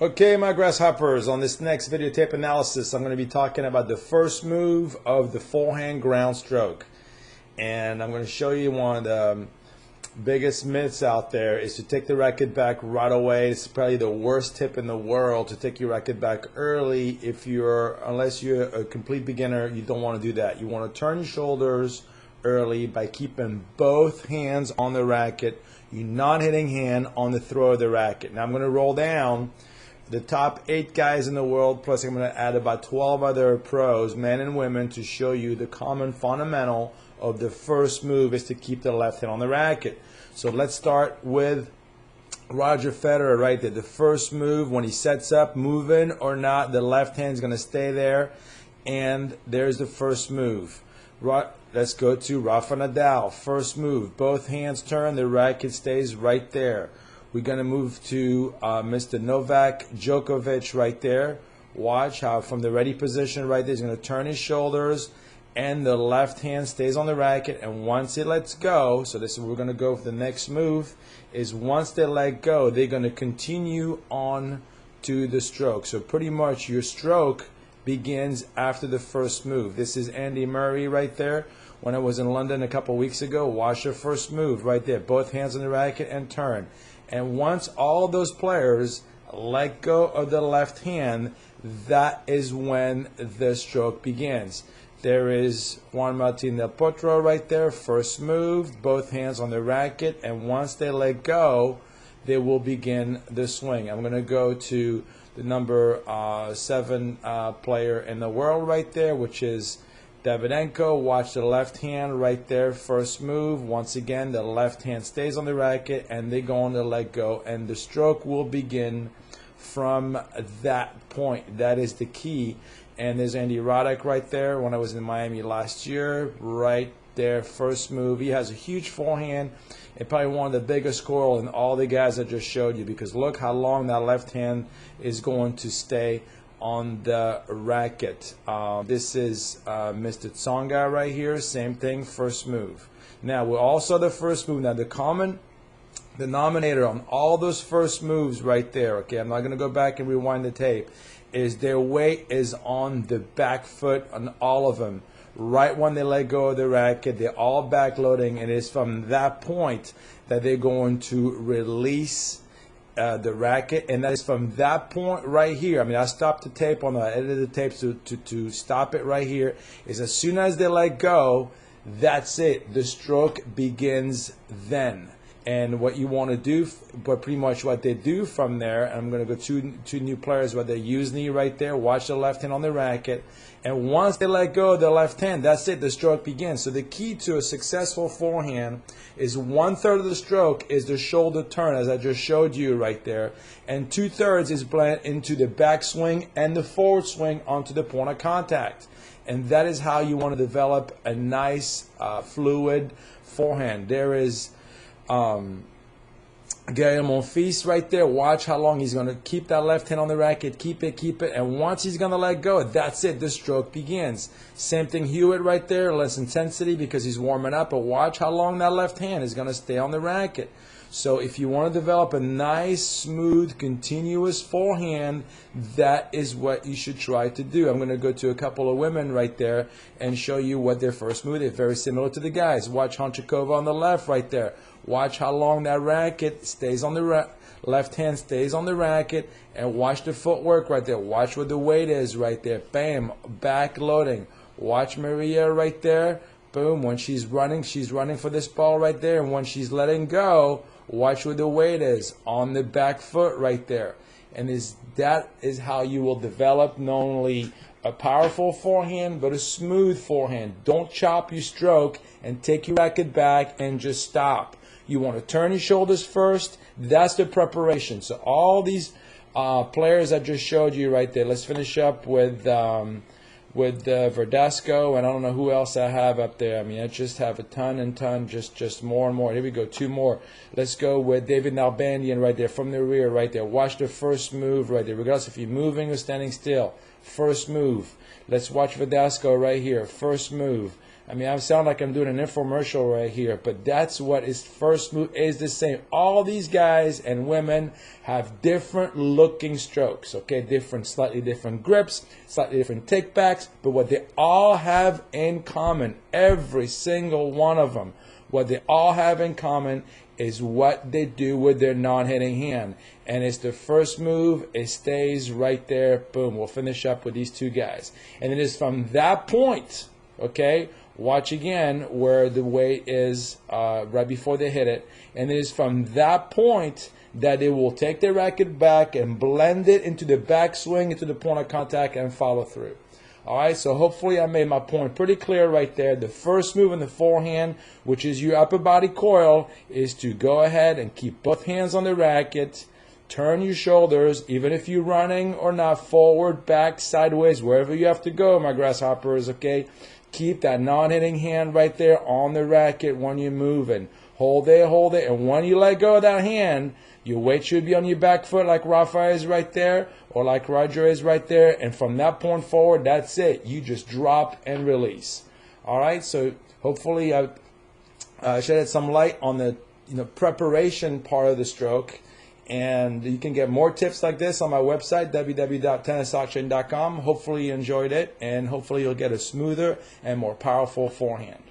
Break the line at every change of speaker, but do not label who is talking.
Okay, my grasshoppers, on this next videotape analysis, I'm going to be talking about the first move of the forehand ground stroke. And I'm going to show you one of the biggest myths out there is to take the racket back right away. It's probably the worst tip in the world to take your racket back early. Unless you're a complete beginner, you don't want to do that. You want to turn your shoulders early by keeping both hands on the racket. You're not hitting hand on the throw of the racket. Now I'm going to roll down the top 8 guys in the world, plus I'm going to add about 12 other pros, men and women, to show you the common fundamental of the first move is to keep the left hand on the racket. So let's start with Roger Federer right there. The first move, when he sets up, moving or not, the left hand is going to stay there. And there's the first move. Let's go to Rafa Nadal. First move, both hands turn, the racket stays right there. We're going to move to Mr. Novak Djockovic right there. Watch how from the ready position right there, he's going to turn his shoulders and the left hand stays on the racket. And once it lets go, so this is we're going to go for the next move, is once they let go, they're going to continue on to the stroke. So pretty much your stroke begins after the first move. This is Andy Murray right there. When I was in London a couple weeks ago, watch the first move right there. Both hands on the racket and turn. And once all those players let go of the left hand, that is when the stroke begins. There is Juan Martín del Potro right there, first move, both hands on the racket, and once they let go, they will begin the swing. I'm going to go to the number 7 player in the world right there, which is Davydenko. Watch the left hand right there, first move. Once again, the left hand stays on the racket and they're going to let go, and the stroke will begin from that point. That is the key. And there's Andy Roddick right there. When I was in Miami last year, right there, first move. He has a huge forehand and probably one of the biggest scorers in all the guys I just showed you, because look how long that left hand is going to stay on the racket. This is Mr. Tsonga right here. Same thing, first move. Now, we're also the first move. Now, the common denominator on all those first moves right there, okay, I'm not going to go back and rewind the tape, is their weight is on the back foot on all of them. Right when they let go of the racket, they're all backloading, and it's from that point that they're going to release the racket, and that is from that point right here. I mean, I stopped the tape on the edited the tapes to stop it right here. Is as soon as they let go, that's it. The stroke begins then. And what you want to do, but pretty much what they do from there, and I'm going to go two new players where they use knee right there. Watch the left hand on the racket. And once they let go of the left hand, that's it. The stroke begins. So the key to a successful forehand is 1/3 of the stroke is the shoulder turn, as I just showed you right there. And 2/3 is blend into the backswing and the forward swing onto the point of contact. And that is how you want to develop a nice, fluid forehand. There is Gary Monfils right there. Watch how long he's going to keep that left hand on the racket, keep it, and once he's going to let go, that's it, the stroke begins. Same thing, Hewitt right there, less intensity because he's warming up, but watch how long that left hand is going to stay on the racket. So if you want to develop a nice, smooth, continuous forehand, that is what you should try to do. I'm going to go to a couple of women right there and show you what their first move is. Very similar to the guys. Watch Honchakova on the left right there. Watch how long that racket stays on the left hand stays on the racket, and watch the footwork right there. Watch what the weight is right there. Bam, back loading. Watch Maria right there. Boom, when she's running for this ball right there, and when she's letting go, watch where the weight is on the back foot right there. And that is how you will develop not only a powerful forehand, but a smooth forehand. Don't chop your stroke and take your racket back and just stop. You want to turn your shoulders first. That's the preparation. So all these players I just showed you right there. Let's finish up with Verdasco, and I don't know who else I have up there. I mean, I just have a ton and ton, just more and more. Here we go, 2 more. Let's go with David Nalbandian right there from the rear right there. Watch the first move right there, regardless if you're moving or standing still. First move. Let's watch Verdasco right here. First move. I mean, I sound like I'm doing an infomercial right here, but that's what his first move is the same. All these guys and women have different looking strokes, okay? Slightly different grips, slightly different takebacks, but what they all have in common, every single one of them, what they all have in common is what they do with their non-hitting hand. And it's the first move, it stays right there, boom. We'll finish up with these two guys. And it is from that point, okay, watch again where the weight is right before they hit it. And it is from that point that they will take their racket back and blend it into the backswing, into the point of contact, and follow through. All right, so hopefully I made my point pretty clear right there. The first move in the forehand, which is your upper body coil, is to go ahead and keep both hands on the racket, turn your shoulders, even if you're running or not, forward, back, sideways, wherever you have to go, my grasshoppers, okay? Keep that non-hitting hand right there on the racket when you're moving. Hold it, and when you let go of that hand, your weight should be on your back foot like Rafa is right there, or like Roger is right there, and from that point forward, that's it. You just drop and release. All right, so hopefully I shedded some light on the preparation part of the stroke, and you can get more tips like this on my website, www.tennisaction.com. Hopefully you enjoyed it, and hopefully you'll get a smoother and more powerful forehand.